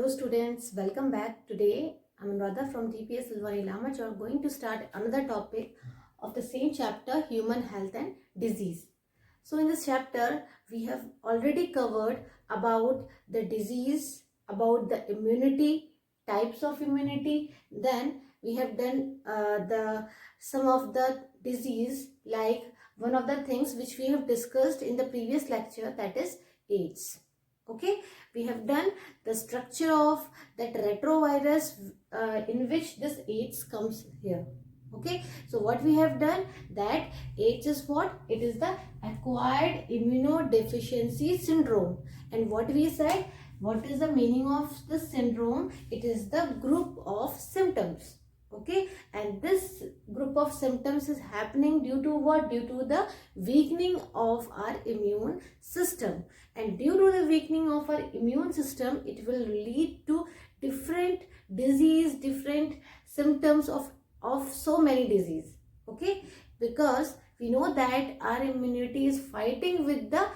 Hello students, welcome back. Today I'm Anuradha from TPS Silvani Lama. We are going to start another topic of the same chapter, human health and disease. So in this chapter we have already covered about the disease, about the immunity, types of immunity. Then we have done the some of the disease, like one of the things which we have discussed in the previous lecture, that is AIDS. Okay, we have done the structure of that retrovirus in which this AIDS comes here. Okay, so what we have done, that AIDS is what? It is the acquired immunodeficiency syndrome. And what we said, what is the meaning of the syndrome? It is the group of symptoms. Okay, and this group of symptoms is happening due to what? Due to the weakening of our immune system. And due to the weakening of our immune system, it will lead to different disease, different symptoms of so many disease. Okay, because we know that our immunity is fighting with the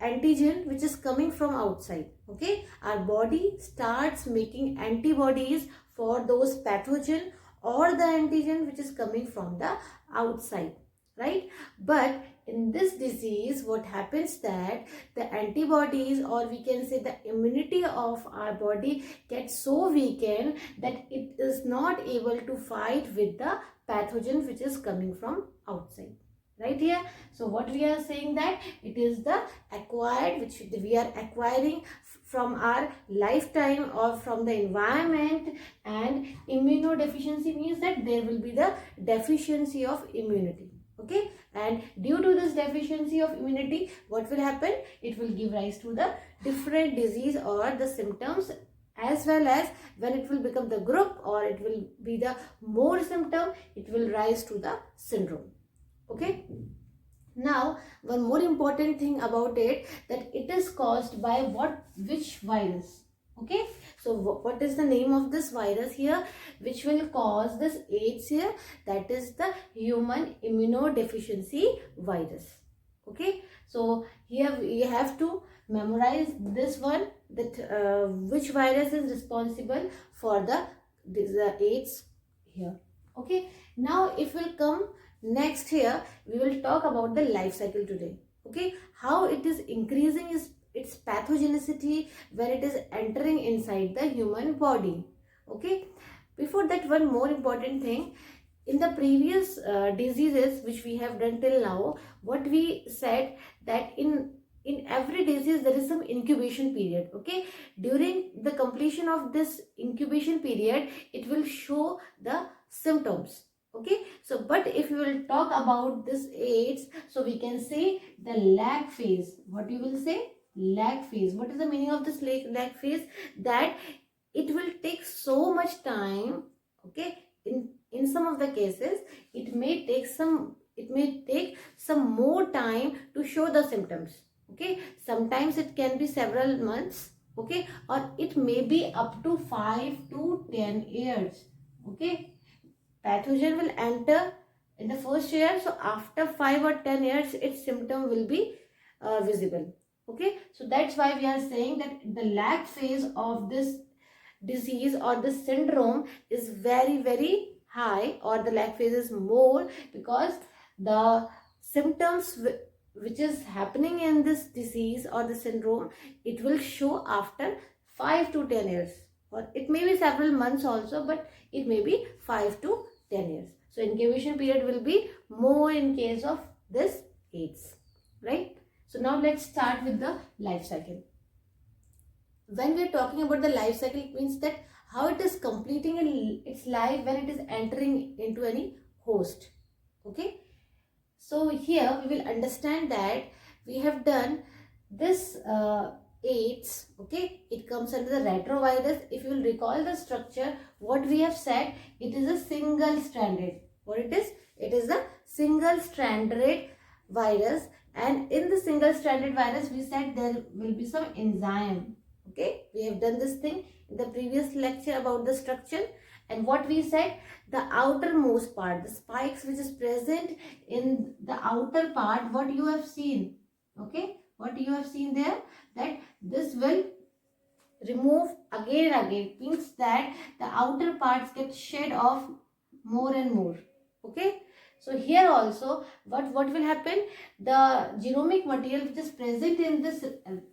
antigen which is coming from outside. Okay, our body starts making antibodies for those pathogen or the antigen which is coming from the outside, right? But in this disease, what happens that the antibodies, or we can say the immunity of our body, gets so weakened that it is not able to fight with the pathogen which is coming from outside, right? Here, so what we are saying, that it is the acquired, which we are acquiring from our lifetime or from the environment. And immunodeficiency means that there will be the deficiency of immunity. Okay, and due to this deficiency of immunity, what will happen? It will give rise to the different disease or the symptoms, as well as when it will become the group or it will be the more symptom, it will rise to the syndrome. Okay, now one more important thing about it, that it is caused by which virus. Okay, so what is the name of this virus here which will cause this AIDS here? That is the human immunodeficiency virus. Okay, so here we have to memorize this one, that which virus is responsible for the AIDS here. Okay, now if we'll come next here, we will talk about the life cycle today. Okay, how it is increasing its pathogenicity when it is entering inside the human body. Okay, before that, one more important thing, in the previous diseases which we have done till now, what we said, that in every disease there is some incubation period. Okay, during the completion of this incubation period, it will show the symptoms. Okay, so but if you will talk about this AIDS, so we can say the lag phase. What you will say? Lag phase. What is the meaning of this lag phase? That it will take so much time. Okay, in some of the cases it may take some more time to show the symptoms. Okay, sometimes it can be several months. Okay, or it may be up to 5 to 10 years. Okay, pathogen will enter in the first year, so after 5 or 10 years its symptom will be visible. Okay, so that's why we are saying that the lag phase of this disease or the syndrome is very high, or the lag phase is more, because the symptoms which is happening in this disease or the syndrome, it will show after 5 to 10 years, or it may be several months also, but it may be 5 to 10 years. So incubation period will be more in case of this AIDS, right? So now let's start with the life cycle. When we are talking about the life cycle, it means that how it is completing its life when it is entering into any host. Okay, so here we will understand that we have done this AIDS. Okay, it comes under the retrovirus. If you will recall the structure, what we have said, it is a single stranded. What it is? It is a single stranded virus, and in the single stranded virus we said there will be some enzyme. Okay, we have done this thing in the previous lecture about the structure. And what we said, the outermost part, the spikes which is present in the outer part, what you have seen. Okay, what you have seen there, that this will remove again and again, means that the outer parts get shed off more and more. Okay, so here also what will happen, the genomic material which is present in this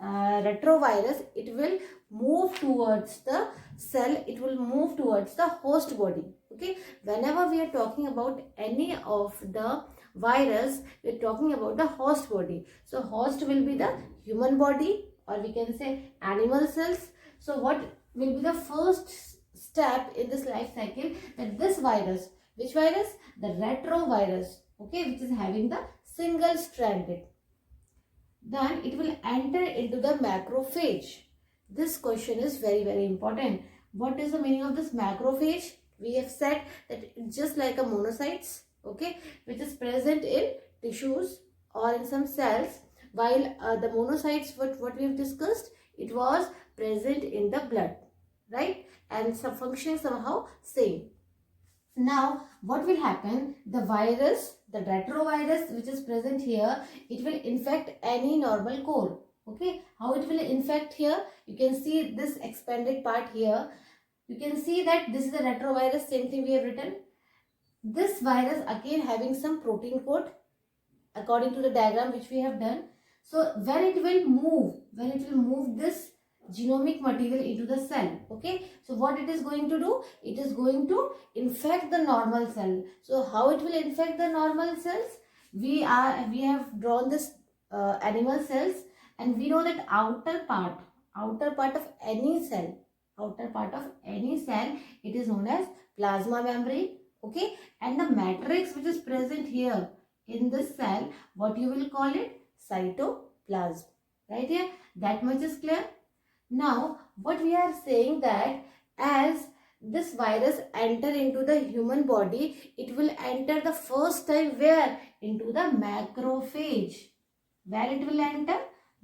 retrovirus, it will move towards the cell, it will move towards the host body. Okay, whenever we are talking about any of the virus, we are talking about the host body. So host will be the human body, or we can say animal cells. So what will be the first step in this life cycle, that this virus, which virus, the retrovirus, okay, which is having the single stranded, then it will enter into the macrophage. This question is very important. What is the meaning of this macrophage? We have said that it's just like a monocytes, okay, which is present in tissues or in some cells, while the monocytes, what we have discussed, it was present in the blood, right, and some functioning somehow same. Now what will happen, the virus, the retrovirus which is present here, it will infect any normal core. Okay, how it will infect here, you can see this expanded part here, you can see that this is the retrovirus, same thing we have written. This virus again having some protein coat according to the diagram which we have done. So when it will move this genomic material into the cell, okay, so what it is going to do, it is going to infect the normal cell. So how it will infect the normal cells, we have drawn this animal cells, and we know that outer part of any cell, it is known as plasma membrane. Okay, and the matrix which is present here in this cell, what you will call it, cytoplasm, right here, that much is clear. Now what we are saying, that as this virus enter into the human body, it will enter the first time where, into the macrophage. Where it will enter,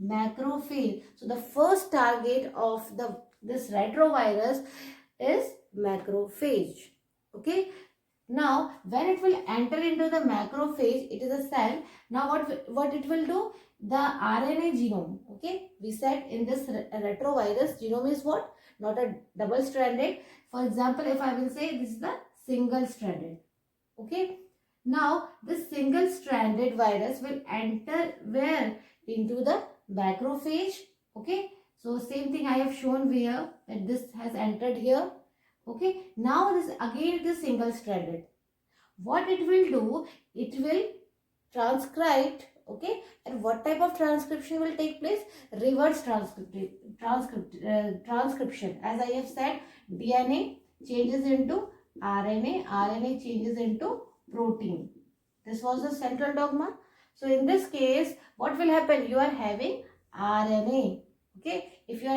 macrophage. So the first target of this retrovirus is macrophage. Okay, now when it will enter into the macrophage, it is a cell. Now what it will do, the RNA genome, okay, we said in this retrovirus, genome is what, not a double stranded. For example, if I will say this is the single stranded, okay, now this single stranded virus will enter where, into the macrophage. Okay, so same thing I have shown here, that this has entered here. Okay, now this again, it is single stranded. What it will do, it will transcribe. Okay, and what type of transcription will take place, reverse transcription. As I have said, DNA changes into RNA, RNA changes into protein. This was the central dogma. So in this case, what will happen, you are having RNA. Okay, if you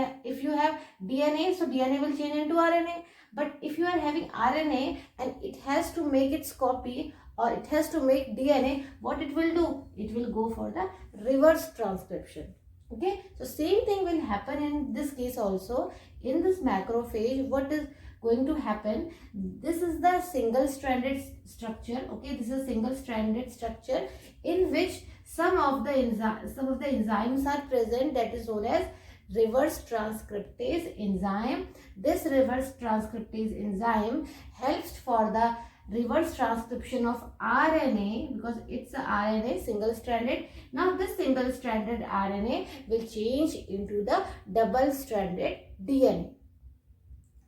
have DNA, so DNA will change into RNA. But if you are having RNA and it has to make its copy, or it has to make DNA, what it will do, it will go for the reverse transcription. Okay, so same thing will happen in this case also. In this macrophage, what is going to happen, this is the single stranded structure. Okay, this is a single stranded structure in which some of the enzymes are present, that is known as reverse transcriptase enzyme. This reverse transcriptase enzyme helps for the reverse transcription of RNA, because it's a RNA single stranded. Now this single stranded RNA will change into the double stranded DNA.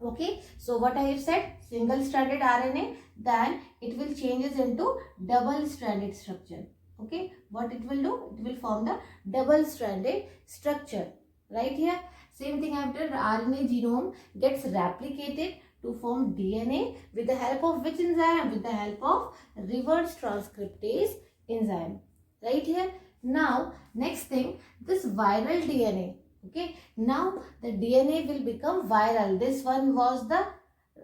Okay, so what I have said, single stranded RNA, then it will changes into double stranded structure. Okay, what it will do, it will form the double stranded structure. Right here, same thing after RNA genome gets replicated to form DNA with the help of which enzyme? With the help of reverse transcriptase enzyme. Right here. Now, next thing, this viral DNA. Okay. Now, the DNA will become viral. This one was the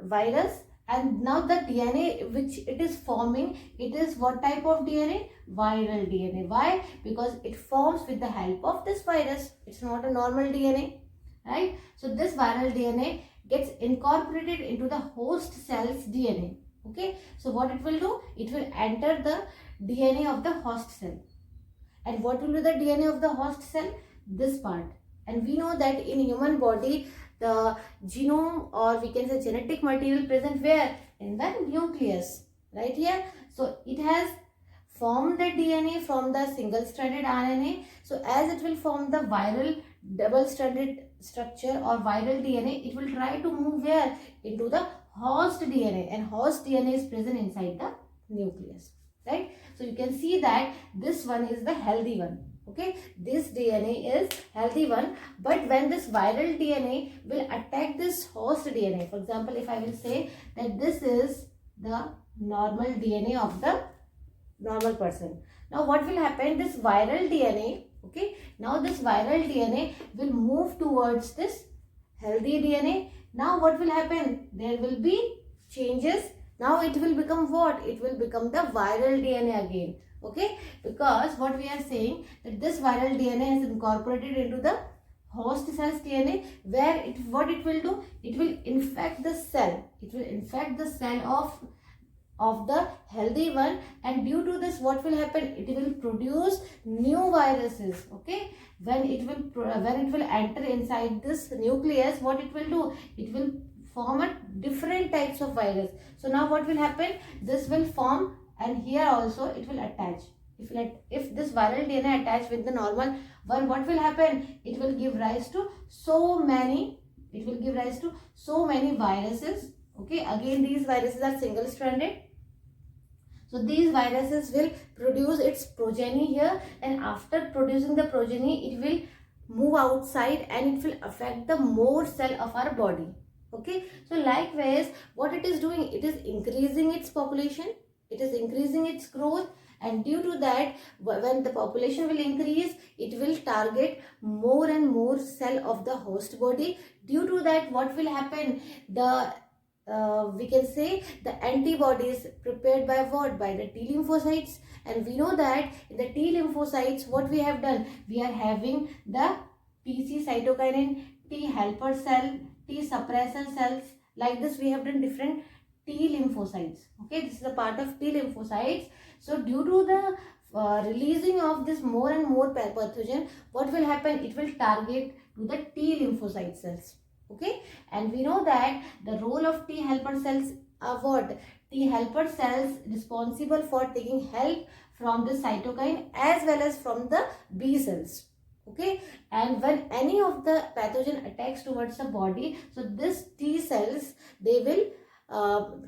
virus, and now the DNA which it is forming, it is what type of DNA? Viral DNA. Why? Because it forms with the help of this virus. It's not a normal DNA, right? So this viral DNA gets incorporated into the host cell's DNA. Okay, so what it will do, it will enter the DNA of the host cell. And what will be the DNA of the host cell? This part. And we know that in human body, the genome, or we can say genetic material, present where? In the nucleus, right here. So it has formed the DNA from the single stranded RNA. So as it will form the viral double stranded structure or viral DNA, it will try to move where? Into the host DNA, and host DNA is present inside the nucleus, right? So you can see that this one is the healthy one. Okay, this DNA is healthy one, but when this viral DNA will attack this host DNA, for example, if I will say that this is the normal DNA of the normal person. Now what will happen? This viral DNA, okay, now this viral DNA will move towards this healthy DNA. Now what will happen? There will be changes. Now it will become what? It will become the viral DNA again. Okay, because what we are saying, that this viral DNA is incorporated into the host cell's DNA, where what it will do? It will infect the cell. It will infect the cell of the healthy one, and due to this what will happen? It will produce new viruses. Okay, when it will enter inside this nucleus, what it will do? It will form a different types of virus. So now what will happen? This will form, and here also it will attach. If this viral DNA attach with the normal one, what will happen? It will give rise to so many viruses. Okay, again these viruses are single stranded. So these viruses will produce its progeny here, and after producing the progeny, it will move outside and it will affect the more cell of our body. Okay, so likewise what it is doing? It is increasing its population, it is increasing its growth, and due to that, when the population will increase, it will target more and more cell of the host body. Due to that, what will happen? We can say the antibodies prepared by what? By the T lymphocytes. And we know that in the T lymphocytes, what we have done? We are having the PC cytokinin, T helper cell, T suppressor cells. Like this, we have done different T lymphocytes. Okay, this is a part of T lymphocytes. So due to the releasing of this more and more pathogen, what will happen? It will target to the T lymphocyte cells. Okay, and we know that the role of T helper cells are what? T helper cells responsible for taking help from the cytokine as well as from the B cells. Okay, and when any of the pathogen attacks towards the body, so this T cells, they will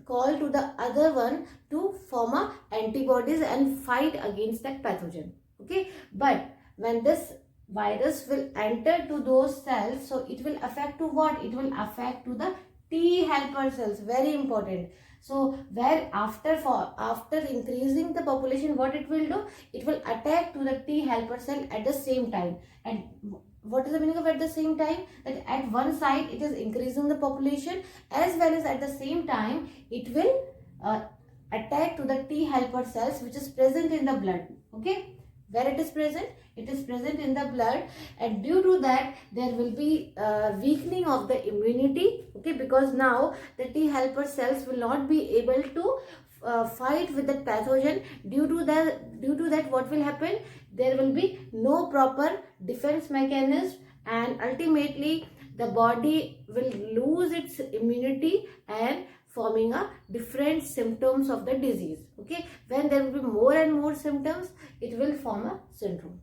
call to the other one to form a antibodies and fight against that pathogen. Okay, but when this virus will enter to those cells, so it will affect to what? It will affect to the T helper cells. Very important. So where after increasing the population, what it will do? It will attack to the T helper cell at the same time. And what is the meaning of at the same time? That at one side it is increasing the population, as well as at the same time it will attack to the T helper cells which is present in the blood. Okay, where it is present? It is present in the blood, and due to that there will be weakening of the immunity. Okay, because now the T helper cells will not be able to fight with the pathogen. Due to that, what will happen? There will be no proper defense mechanism, and ultimately the body will lose its immunity and forming a different symptoms of the disease. Okay, when there will be more and more symptoms, it will form a syndrome.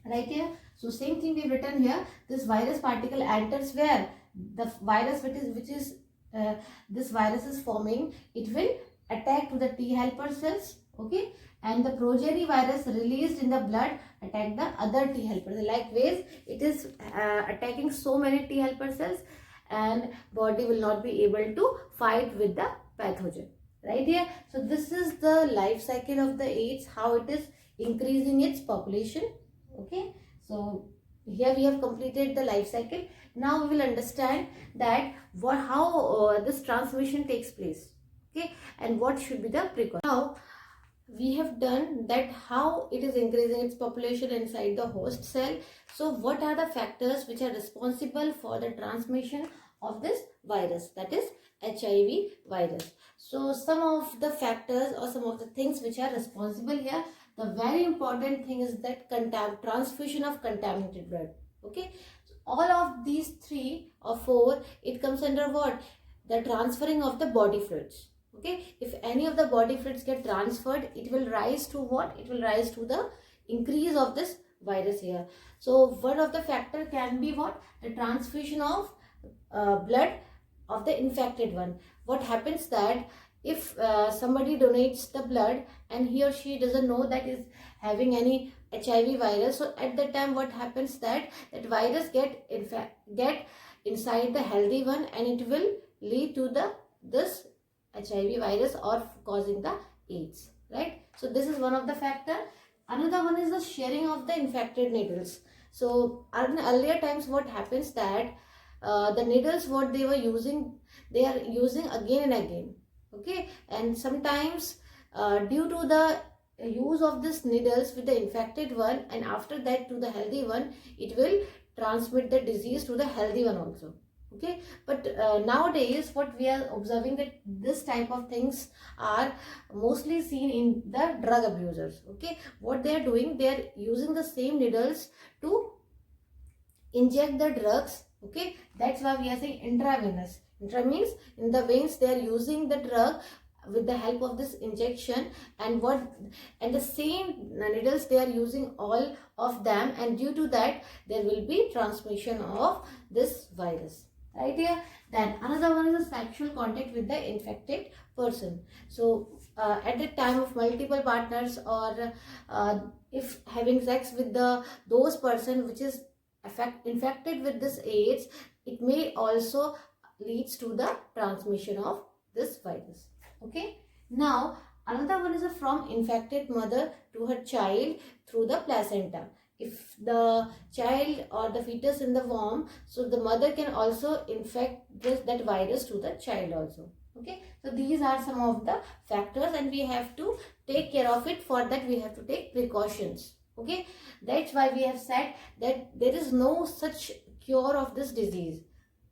Right here. So same thing we've written here. This virus particle enters where? The virus this virus is forming, it will attack to the T helper cells. Okay, and the progeny virus released in the blood attack the other T helpers. Likewise, it is attacking so many T helper cells, and body will not be able to fight with the pathogen. Right here. So this is the life cycle of the AIDS, how it is increasing its population. Okay, so here we have completed the life cycle. Now we will understand that how this transmission takes place. Okay, and what should be the precaution. Now we have done that how it is increasing its population inside the host cell. So what are the factors which are responsible for the transmission of this virus, that is HIV virus? So some of the factors or some of the things which are responsible here. The very important thing is that transfusion of contaminated blood. Okay, all of these 3 or 4, it comes under what? The transferring of the body fluids. Okay, if any of the body fluids get transferred, it will rise to what? It will rise to the increase of this virus here. So one of the factor can be what? The transfusion of blood of the infected one. What happens that if somebody donates the blood and he or she doesn't know that is having any HIV virus, so at that time what happens that virus get inside the healthy one, and it will lead to this HIV virus or causing the AIDS, right? So this is one of the factor. Another one is the sharing of the infected needles. So in earlier times what happens that the needles what they were using, they are using again and again. Okay, and sometimes due to the use of this needles with the infected one, and after that to the healthy one, it will transmit the disease to the healthy one also. Okay, but nowadays what we are observing that this type of things are mostly seen in the drug abusers. Okay, what they are doing, they are using the same needles to inject the drugs. Okay, that's why we are saying intravenous. Intra means in the veins they are using the drug with the help of this injection, and the same needles they are using all of them, and due to that there will be transmission of this virus, right here. Then another one is a sexual contact with the infected person. So at the time of multiple partners, or if having sex with those person which is infected with this AIDS, it may also leads to the transmission of this virus. Okay, now another one is from infected mother to her child through the placenta. If the child or the fetus in the womb, so the mother can also infect that virus to the child also. Okay, so these are some of the factors, and we have to take care of it. For that we have to take precautions. Okay, that's why we have said that there is no such cure of this disease.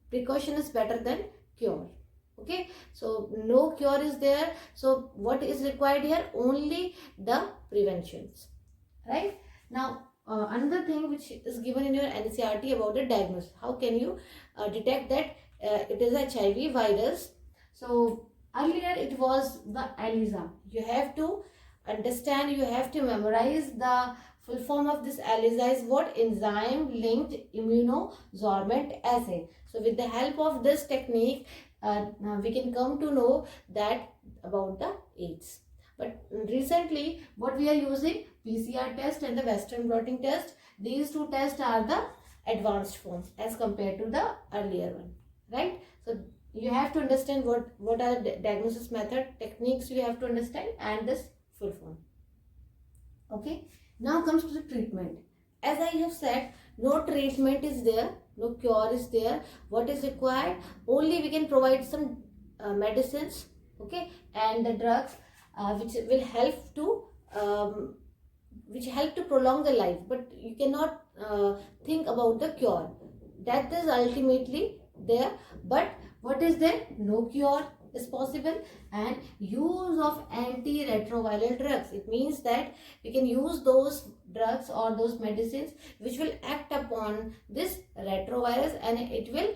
Precaution is better than cure. Okay, so no cure is there. So what is required here? Only the preventions, right? Now another thing which is given in your NCERT about the diagnosis. How can you detect that it is HIV virus? So earlier it was the ELISA. You have to understand, you have to memorize the full form of this ELISA is what? Enzyme linked immunosorbent assay. So with the help of this technique, we can come to know that about the AIDS. But recently what we are using, PCR test and the Western blotting test. These two tests are the advanced forms as compared to the earlier one, right? So you have to understand what are the diagnosis method, techniques you have to understand, and this full form. Okay, now comes to the treatment. As I have said, no treatment is there, no cure is there. What is required? Only we can provide some medicines, okay, and the drugs which will help to prolong the life. But you cannot think about the cure. Death is ultimately there, but what is there? No cure is possible, and use of antiretroviral drugs. It means that we can use those drugs or those medicines which will act upon this retrovirus, and it will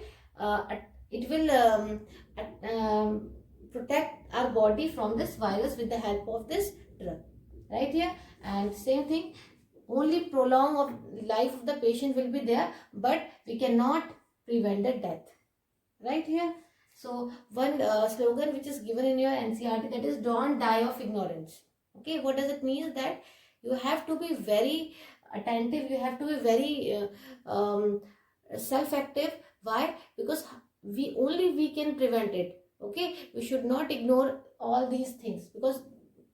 protect our body from this virus with the help of this drug, right here. And same thing, only prolong of life of the patient will be there, but we cannot prevent the death, right here. So one slogan which is given in your NCERT, that is don't die of ignorance. Okay, what does it mean? That you have to be very attentive, you have to be very self-active. Why? Because we can prevent it. Okay, we should not ignore all these things because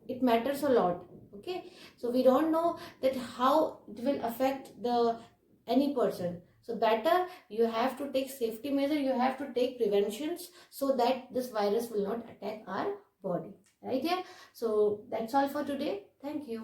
it matters a lot. Okay, so we don't know that how it will affect any person. So better you have to take safety measure, you have to take preventions so that this virus will not attack our body, right here. So that's all for today. Thank you.